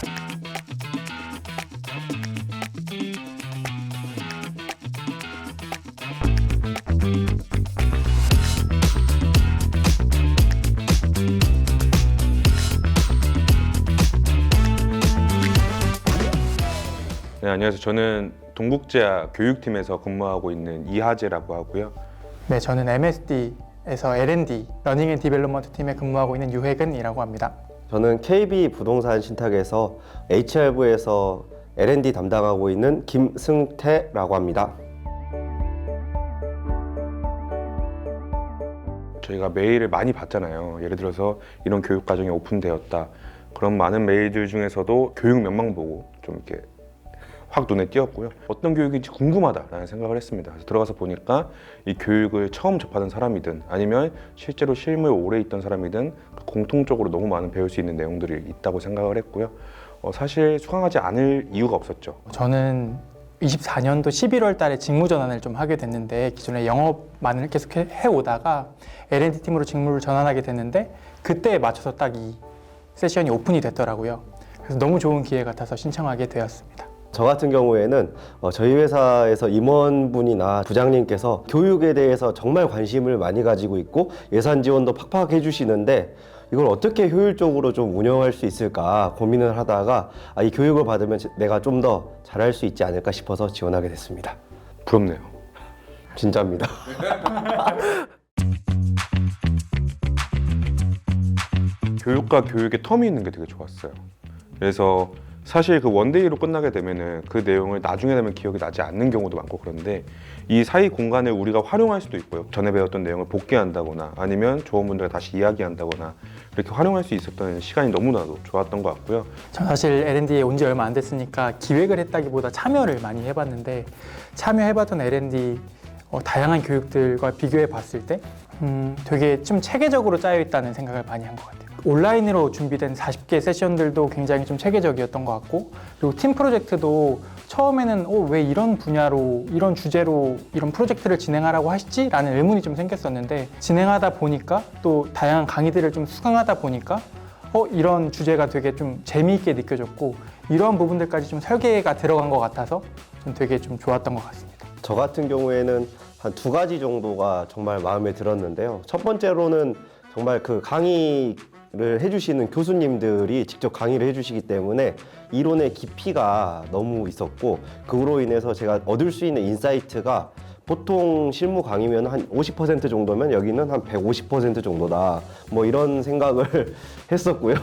네, 안녕하세요. 저는 동국제야 교육팀에서 근무하고 있는 이하재라고 하고요. 네, 저는 MSD에서 L&D, 러닝 앤 디벨롭먼트 팀에 근무하고 있는 유혜근이라고 합니다. 저는 KB 부동산 신탁에서 HR부에서 L&D 담당하고 있는 김승태라고 합니다. 저희가 메일을 많이 받잖아요. 예를 들어서 이런 교육 과정이 오픈되었다. 그런 많은 메일들 중에서도 교육 면만 보고 좀 이렇게 확 눈에 띄었고요. 어떤 교육인지 궁금하다라는 생각을 했습니다. 그래서 들어가서 보니까 이 교육을 처음 접하는 사람이든 아니면 실제로 실무에 오래 있던 사람이든 공통적으로 너무 많은 배울 수 있는 내용들이 있다고 생각을 했고요. 사실 수강하지 않을 이유가 없었죠. 저는 24년도 11월 달에 직무 전환을 좀 하게 됐는데 기존에 영업만을 계속 해오다가 L&D 팀으로 직무를 전환하게 됐는데 그때에 맞춰서 딱 이 세션이 오픈이 됐더라고요. 그래서 너무 좋은 기회 같아서 신청하게 되었습니다. 저 같은 경우에는 저희 회사에서 임원분이나 부장님께서 교육에 대해서 정말 관심을 많이 가지고 있고 예산 지원도 팍팍 해주시는데 이걸 어떻게 효율적으로 좀 운영할 수 있을까 고민을 하다가 이 교육을 받으면 내가 좀 더 잘할 수 있지 않을까 싶어서 지원하게 됐습니다. 부럽네요. 진짜입니다. 교육과 교육의 텀이 있는 게 되게 좋았어요. 그래서 사실 그 원데이로 끝나게 되면은 그 내용을 나중에 되면 기억이 나지 않는 경우도 많고 그런데 이 사이 공간을 우리가 활용할 수도 있고요. 전에 배웠던 내용을 복귀한다거나 아니면 조원분들과 다시 이야기한다거나 이렇게 활용할 수 있었던 시간이 너무나도 좋았던 것 같고요. 전 사실 L&D에 온 지 얼마 안 됐으니까 기획을 했다기보다 참여를 많이 해봤는데 참여해봤던 L&D 다양한 교육들과 비교해 봤을 때 되게 좀 체계적으로 짜여 있다는 생각을 많이 한 것 같아요. 온라인으로 준비된 40개 세션들도 굉장히 좀 체계적이었던 것 같고 그리고 팀 프로젝트도 처음에는 왜 이런 분야로 이런 주제로 이런 프로젝트를 진행하라고 하시지? 라는 의문이 좀 생겼었는데 진행하다 보니까 또 다양한 강의들을 좀 수강하다 보니까 이런 주제가 되게 좀 재미있게 느껴졌고 이러한 부분들까지 좀 설계가 들어간 것 같아서 좀 되게 좀 좋았던 것 같습니다. 저 같은 경우에는 한 2가지 정도가 정말 마음에 들었는데요. 첫 번째로는 정말 그 강의를 해주시는 교수님들이 직접 강의를 해주시기 때문에 이론의 깊이가 너무 있었고 그로 인해서 제가 얻을 수 있는 인사이트가 보통 실무 강의면 한 50% 정도면 여기는 한 150% 정도다. 뭐 이런 생각을 했었고요.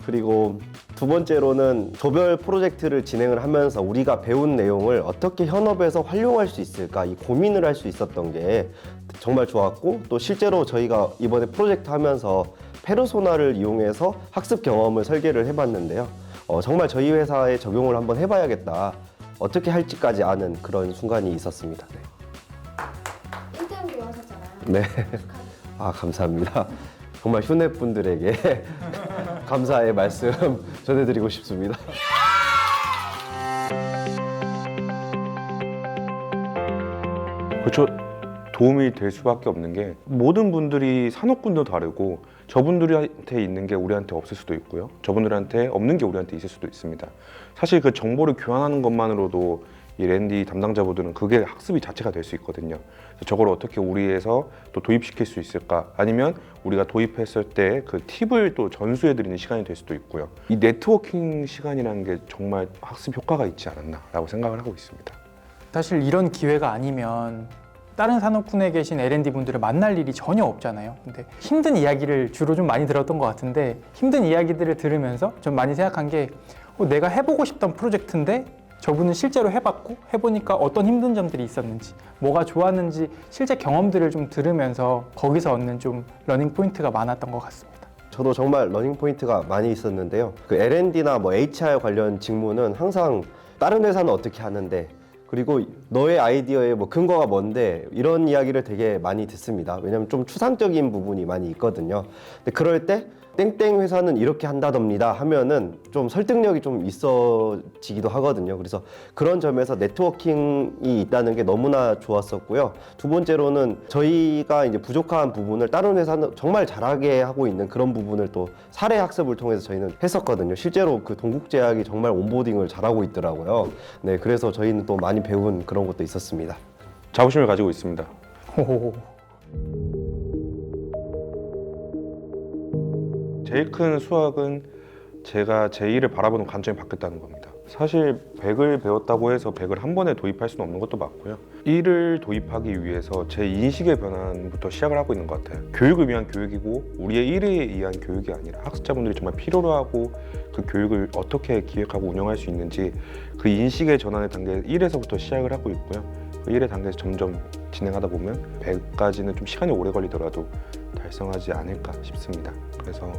그리고 두 번째로는 조별 프로젝트를 진행을 하면서 우리가 배운 내용을 어떻게 현업에서 활용할 수 있을까 이 고민을 할 수 있었던 게 정말 좋았고 또 실제로 저희가 이번에 프로젝트 하면서 페르소나를 이용해서 학습 경험을 설계를 해봤는데요. 정말 저희 회사에 적용을 한번 해봐야겠다. 어떻게 할지까지 아는 그런 순간이 있었습니다. 네. 인터뷰 하셨잖아요. 네. 감사합니다. 정말 휴넷분들에게 감사의 말씀 전해드리고 싶습니다. 그렇죠. 도움이 될 수밖에 없는 게 모든 분들이 산업군도 다르고 저분들한테 있는 게 우리한테 없을 수도 있고요. 저분들한테 없는 게 우리한테 있을 수도 있습니다. 사실 그 정보를 교환하는 것만으로도 이 L&D 담당자분들은 그게 학습이 자체가 될 수 있거든요. 그래서 저걸 어떻게 우리에서 또 도입시킬 수 있을까? 아니면 우리가 도입했을 때 그 팁을 또 전수해드리는 시간이 될 수도 있고요. 이 네트워킹 시간이라는 게 정말 학습 효과가 있지 않았나라고 생각을 하고 있습니다. 사실 이런 기회가 아니면 다른 산업군에 계신 L&D 분들을 만날 일이 전혀 없잖아요. 근데 힘든 이야기를 주로 좀 많이 들었던 것 같은데 힘든 이야기들을 들으면서 좀 많이 생각한 게 내가 해보고 싶던 프로젝트인데 저분은 실제로 해봤고 해보니까 어떤 힘든 점들이 있었는지 뭐가 좋았는지 실제 경험들을 좀 들으면서 거기서 얻는 좀 러닝 포인트가 많았던 것 같습니다. 저도 정말 러닝 포인트가 많이 있었는데요. 그 L&D나 뭐 HR 관련 직무는 항상 다른 회사는 어떻게 하는데 그리고 너의 아이디어의 뭐 근거가 뭔데 이런 이야기를 되게 많이 듣습니다. 왜냐하면 좀 추상적인 부분이 많이 있거든요. 근데 그럴 때 땡땡 회사는 이렇게 한다답니다 하면은 좀 설득력이 좀 있어지기도 하거든요. 그래서 그런 점에서 네트워킹이 있다는 게 너무나 좋았었고요. 두 번째로는 저희가 이제 부족한 부분을 다른 회사는 정말 잘하게 하고 있는 그런 부분을 또 사례 학습을 통해서 저희는 했었거든요. 실제로 그 동국제약이 정말 온보딩을 잘하고 있더라고요. 네, 그래서 저희는 또 많이 배운 그런 것도 있었습니다. 자부심을 가지고 있습니다. 호호호. 제일 큰 수확은 제가 제 일을 바라보는 관점이 바뀌었다는 겁니다. 사실 100을 배웠다고 해서 100을 한 번에 도입할 수는 없는 것도 맞고요. 일을 도입하기 위해서 제 인식의 변환부터 시작을 하고 있는 것 같아요. 교육을 위한 교육이고 우리의 일에 의한 교육이 아니라 학습자분들이 정말 필요로 하고 그 교육을 어떻게 기획하고 운영할 수 있는지 그 인식의 전환의 단계 1에서부터 시작을 하고 있고요. 그 1의 단계에서 점점 진행하다 보면 100까지는 좀 시간이 오래 걸리더라도 달성하지 않을까 싶습니다. 그래서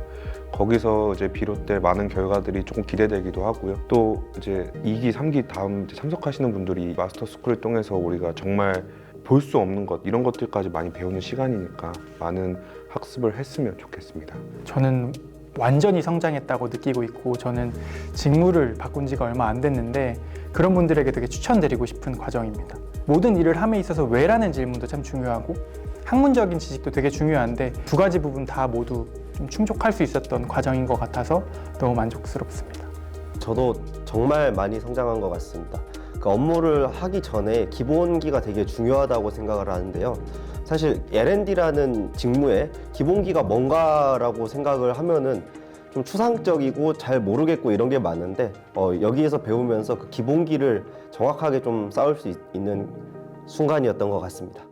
거기서 이제 비롯될 많은 결과들이 조금 기대되기도 하고요. 또 이제 2기, 3기 다음 이제 참석하시는 분들이 마스터 스쿨을 통해서 우리가 정말 볼 수 없는 것 이런 것들까지 많이 배우는 시간이니까 많은 학습을 했으면 좋겠습니다. 저는 완전히 성장했다고 느끼고 있고 저는 직무를 바꾼 지가 얼마 안 됐는데 그런 분들에게 되게 추천드리고 싶은 과정입니다. 모든 일을 함에 있어서 왜라는 질문도 참 중요하고 학문적인 지식도 되게 중요한데 두 가지 부분 다 모두 좀 충족할 수 있었던 과정인 것 같아서 너무 만족스럽습니다. 저도 정말 많이 성장한 것 같습니다. 그 업무를 하기 전에 기본기가 되게 중요하다고 생각을 하는데요. 사실 L&D라는 직무에 기본기가 뭔가라고 생각을 하면은 좀 추상적이고 잘 모르겠고 이런 게 많은데 여기에서 배우면서 그 기본기를 정확하게 좀 쌓을 수 있는 순간이었던 것 같습니다.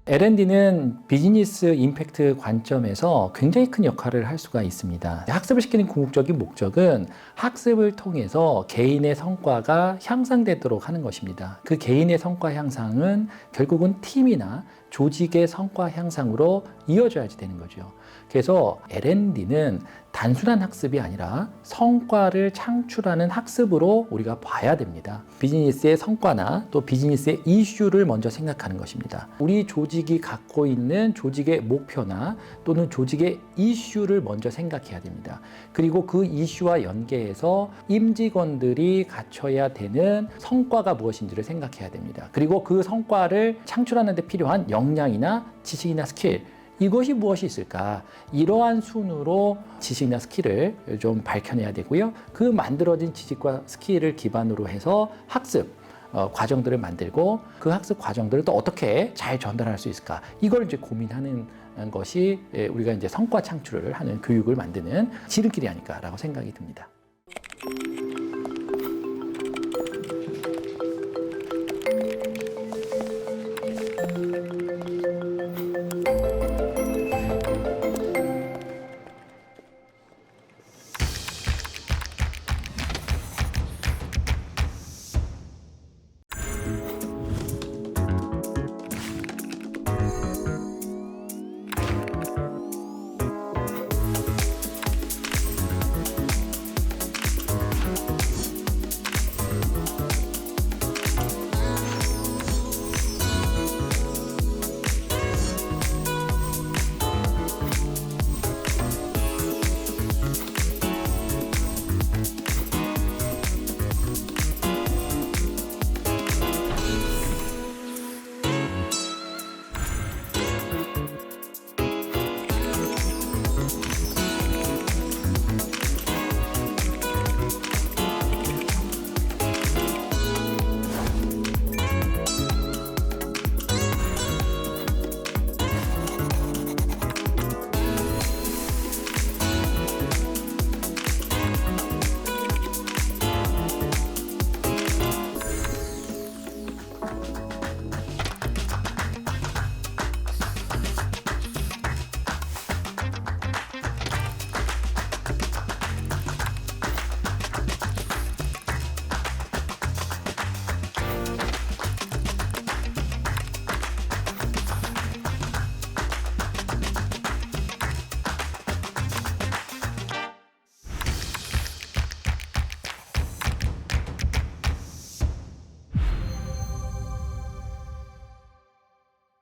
L&D는 비즈니스 임팩트 관점에서 굉장히 큰 역할을 할 수가 있습니다. 학습을 시키는 궁극적인 목적은 학습을 통해서 개인의 성과가 향상되도록 하는 것입니다. 그 개인의 성과 향상은 결국은 팀이나 조직의 성과 향상으로 이어져야지 되는 거죠. 그래서 L&D는 단순한 학습이 아니라 성과를 창출하는 학습으로 우리가 봐야 됩니다. 비즈니스의 성과나 또 비즈니스의 이슈를 먼저 생각하는 것입니다. 우리 조직이 갖고 있는 조직의 목표나 또는 조직의 이슈를 먼저 생각해야 됩니다. 그리고 그 이슈와 연계해서 임직원들이 갖춰야 되는 성과가 무엇인지를 생각해야 됩니다. 그리고 그 성과를 창출하는 데 필요한 역량이나 지식이나 스킬, 이것이 무엇이 있을까? 이러한 순으로 지식이나 스킬을 좀 밝혀내야 되고요. 그 만들어진 지식과 스킬을 기반으로 해서 학습 과정들을 만들고 그 학습 과정들을 또 어떻게 잘 전달할 수 있을까? 이걸 이제 고민하는 것이 우리가 이제 성과 창출을 하는 교육을 만드는 지름길이 아닐까라고 생각이 듭니다.